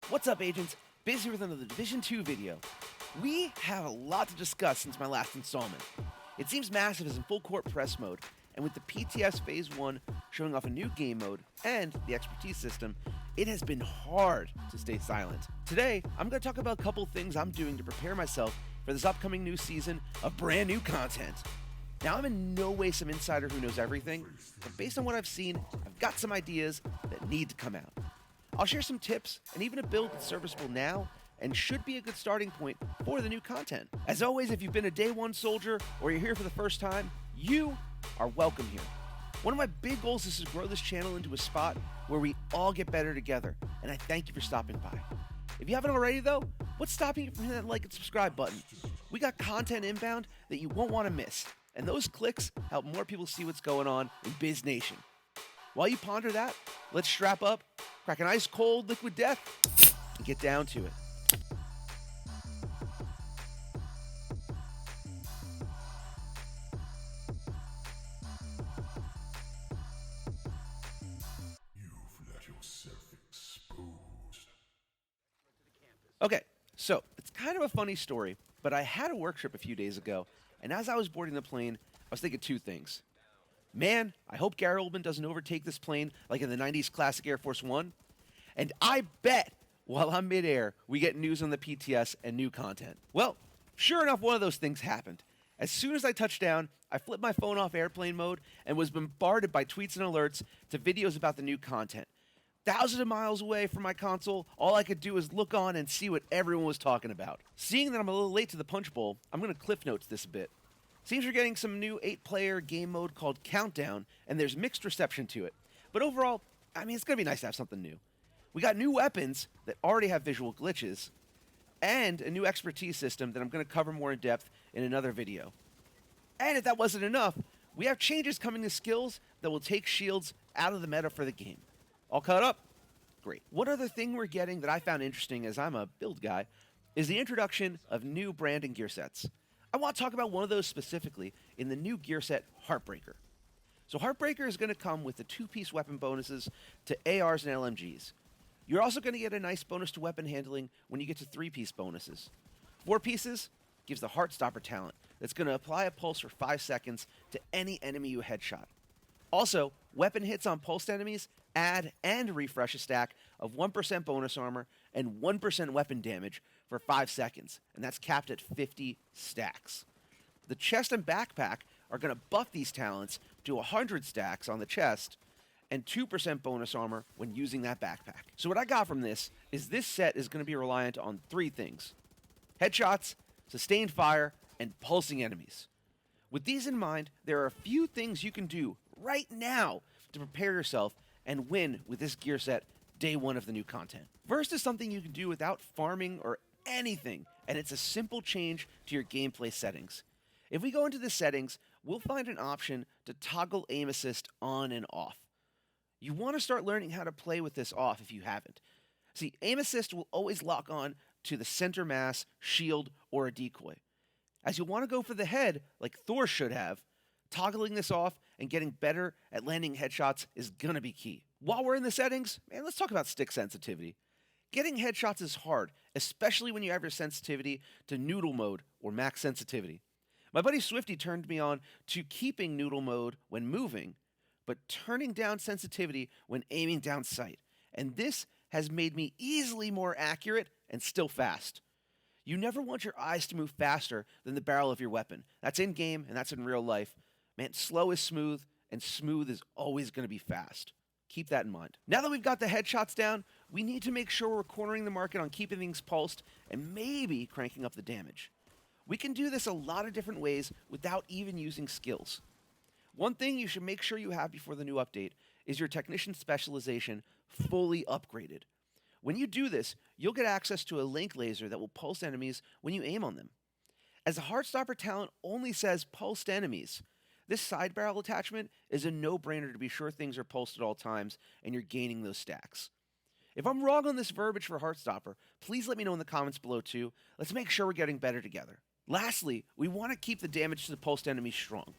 What's up, agents? Busy with another Division 2 video. We have a lot to discuss since my last installment. It seems Massive is in full court press mode, and with the PTS Phase 1 showing off a new game mode and the expertise system, it has been hard to stay silent. Today, I'm going to talk about a couple things I'm doing to prepare myself for this upcoming new season of brand new content. Now, I'm in no way some insider who knows everything, but based on what I've seen, I've got some ideas that need to come out. I'll share some tips and even a build that's serviceable now and should be a good starting point for the new content. As always, if you've been a Day 1 soldier or you're here for the first time, you are welcome here. One of my big goals is to grow this channel into a spot where we all get better together, and I thank you for stopping by. If you haven't already though, what's stopping you from hitting that like and subscribe button? We got content inbound that you won't want to miss, and those clicks help more people see what's going on in Biz Nation. While you ponder that, let's strap up, crack an ice cold liquid death, and get down to it. You've let yourself exposed. Okay, so it's kind of a funny story, but I had a work trip a few days ago, and as I was boarding the plane, I was thinking two things. Man, I hope Gary Oldman doesn't overtake this plane like in the 90s classic Air Force One. And I bet while I'm midair, we get news on the PTS and new content. Well, sure enough, one of those things happened. As soon as I touched down, I flipped my phone off airplane mode and was bombarded by tweets and alerts to videos about the new content. Thousands of miles away from my console, all I could do was look on and see what everyone was talking about. Seeing that I'm a little late to the Punch Bowl, I'm going to cliff notes this a bit. Seems we're getting some new 8-player game mode called Countdown, and there's mixed reception to it. But overall, it's going to be nice to have something new. We got new weapons that already have visual glitches, and a new expertise system that I'm going to cover more in depth in another video. And if that wasn't enough, we have changes coming to skills that will take shields out of the meta for the game. All caught up? Great. One other thing we're getting that I found interesting, as I'm a build guy, is the introduction of new brand and gear sets. I want to talk about one of those specifically in the new gear set, Heartbreaker. So Heartbreaker is going to come with the 2-piece weapon bonuses to ARs and LMGs. You're also going to get a nice bonus to weapon handling when you get to 3-piece bonuses. 4 pieces gives the Heartstopper talent that's going to apply a pulse for 5 seconds to any enemy you headshot. Also, weapon hits on pulsed enemies add and refresh a stack of 1% bonus armor and 1% weapon damage for 5 seconds, and that's capped at 50 stacks. The chest and backpack are going to buff these talents to 100 stacks on the chest and 2% bonus armor when using that backpack. So what I got from this is this set is going to be reliant on 3 things: headshots, sustained fire, and pulsing enemies. With these in mind, there are a few things you can do right now to prepare yourself and win with this gear set day 1 of the new content. First is something you can do without farming or anything, and it's a simple change to your gameplay settings. If we go into the settings, we'll find an option to toggle aim assist on and off. You want to start learning how to play with this off if you haven't. See, aim assist will always lock on to the center mass, shield, or a decoy. As you'll want to go for the head, like Thor should have, toggling this off and getting better at landing headshots is gonna be key. While we're in the settings, let's talk about stick sensitivity. Getting headshots is hard, especially when you have your sensitivity to noodle mode or max sensitivity. My buddy Swifty turned me on to keeping noodle mode when moving, but turning down sensitivity when aiming down sight. And this has made me easily more accurate and still fast. You never want your eyes to move faster than the barrel of your weapon. That's in game and that's in real life. Man, slow is smooth, and smooth is always going to be fast. Keep that in mind. Now that we've got the headshots down, we need to make sure we're cornering the market on keeping things pulsed and maybe cranking up the damage. We can do this a lot of different ways without even using skills. One thing you should make sure you have before the new update is your technician specialization fully upgraded. When you do this, you'll get access to a link laser that will pulse enemies when you aim on them. As the Heartstopper talent only says pulsed enemies, this side barrel attachment is a no-brainer to be sure things are pulsed at all times and you're gaining those stacks. If I'm wrong on this verbiage for Heartstopper, please let me know in the comments below too. Let's make sure we're getting better together. Lastly, we want to keep the damage to the pulsed enemy strong.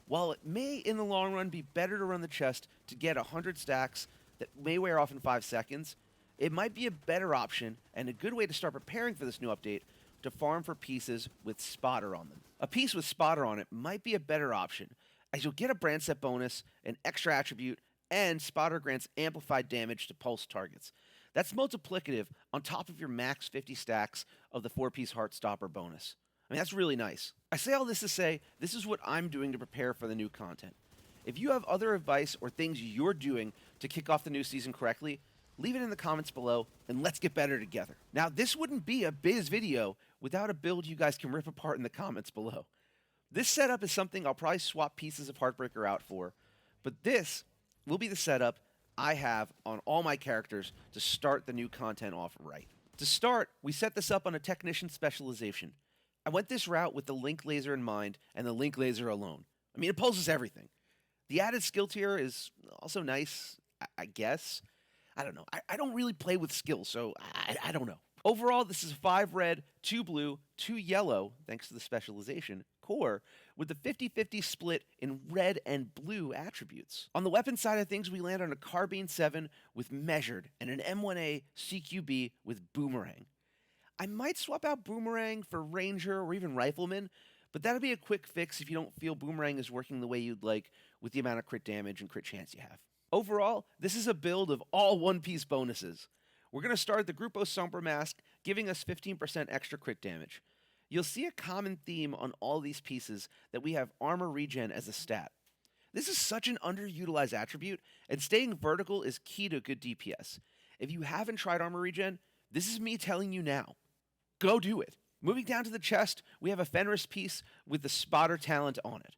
While it may in the long run be better to run the chest to get 100 stacks that may wear off in 5 seconds, it might be a better option and a good way to start preparing for this new update to farm for pieces with Spotter on them. A piece with Spotter on it might be a better option, as you'll get a brand set bonus, an extra attribute, and Spotter grants amplified damage to pulse targets. That's multiplicative on top of your max 50 stacks of the 4-piece Heartstopper bonus. I mean, that's really nice. I say all this to say, this is what I'm doing to prepare for the new content. If you have other advice or things you're doing to kick off the new season correctly, leave it in the comments below, and let's get better together. Now, this wouldn't be a Biz video without a build you guys can rip apart in the comments below. This setup is something I'll probably swap pieces of Heartbreaker out for, but this will be the setup I have on all my characters to start the new content off right. To start, we set this up on a Technician specialization. I went this route with the Link Laser in mind and the Link Laser alone. I mean, it pulses everything. The added skill tier is also nice, I guess. I don't know. I don't really play with skills, so I don't know. Overall, this is 5 red, 2 blue, 2 yellow, thanks to the specialization, core, with the 50-50 split in red and blue attributes. On the weapon side of things, we land on a Carbine 7 with Measured and an M1A CQB with Boomerang. I might swap out Boomerang for Ranger or even Rifleman, but that'll be a quick fix if you don't feel Boomerang is working the way you'd like with the amount of crit damage and crit chance you have. Overall, this is a build of all one-piece bonuses. We're going to start the Grupo Sombra mask, giving us 15% extra crit damage. You'll see a common theme on all these pieces that we have armor regen as a stat. This is such an underutilized attribute, and staying vertical is key to good DPS. If you haven't tried armor regen, this is me telling you now. Go do it. Moving down to the chest, we have a Fenris piece with the Spotter talent on it.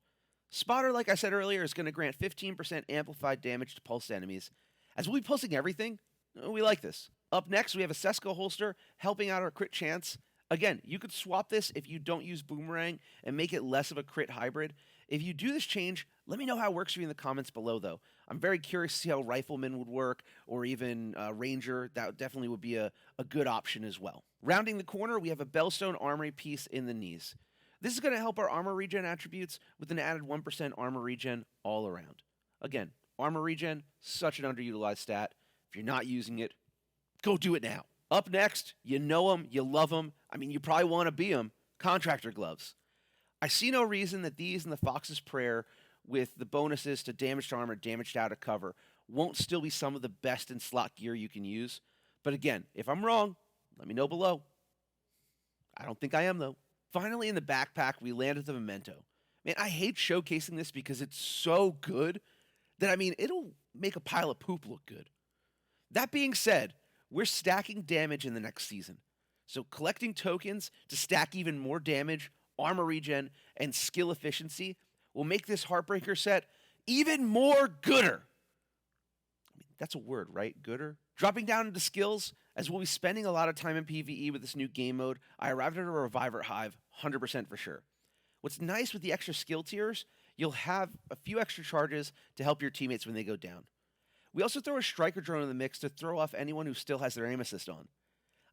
Spotter, like I said earlier, is going to grant 15% amplified damage to pulsed enemies. As we'll be pulsing everything, we like this. Up next, we have a Sesko holster helping out our crit chance. Again, you could swap this if you don't use Boomerang and make it less of a crit hybrid. If you do this change, let me know how it works for you in the comments below, though. I'm very curious to see how Rifleman would work, or even Ranger. That definitely would be a good option as well. Rounding the corner, we have a Bellstone Armory piece in the knees. This is going to help our armor regen attributes with an added 1% armor regen all around. Again, armor regen, such an underutilized stat. If you're not using it, go do it now. Up next, you know them, you love them. I mean, you probably want to be them. Contractor gloves. I see no reason that these and the Fox's Prayer with the bonuses to damaged armor, damaged out of cover, won't still be some of the best in slot gear you can use. But again, if I'm wrong, let me know below. I don't think I am, though. Finally, in the backpack, we landed the Memento. Man, I hate showcasing this because it's so good that, I mean, it'll make a pile of poop look good. That being said, we're stacking damage in the next season. So collecting tokens to stack even more damage, armor regen, and skill efficiency will make this Heartbreaker set even more gooder. I mean, that's a word, right? Gooder? Dropping down into skills, as we'll be spending a lot of time in PvE with this new game mode, I arrived at a Reviver Hive, 100% for sure. What's nice with the extra skill tiers, you'll have a few extra charges to help your teammates when they go down. We also throw a Striker drone in the mix to throw off anyone who still has their aim assist on.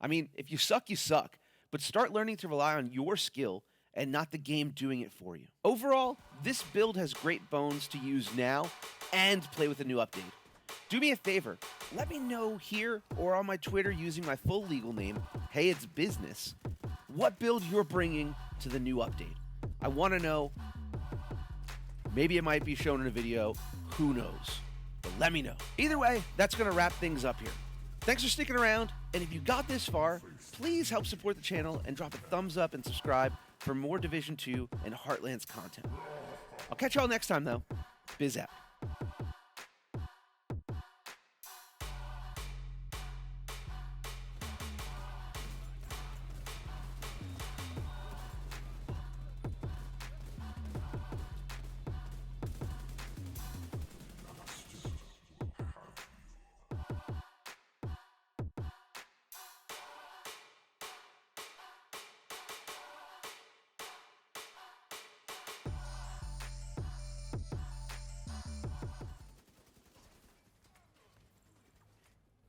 I mean, if you suck, you suck, but start learning to rely on your skill and not the game doing it for you. Overall, this build has great bones to use now and play with the new update. Do me a favor, let me know here or on my Twitter using my full legal name, Hey It's Business, what build you're bringing to the new update. I want to know. Maybe it might be shown in a video, who knows? But let me know. Either way, that's going to wrap things up here. Thanks for sticking around, and if you got this far, please help support the channel and drop a thumbs up and subscribe for more Division 2 and Heartlands content. I'll catch y'all next time, though. Biz out.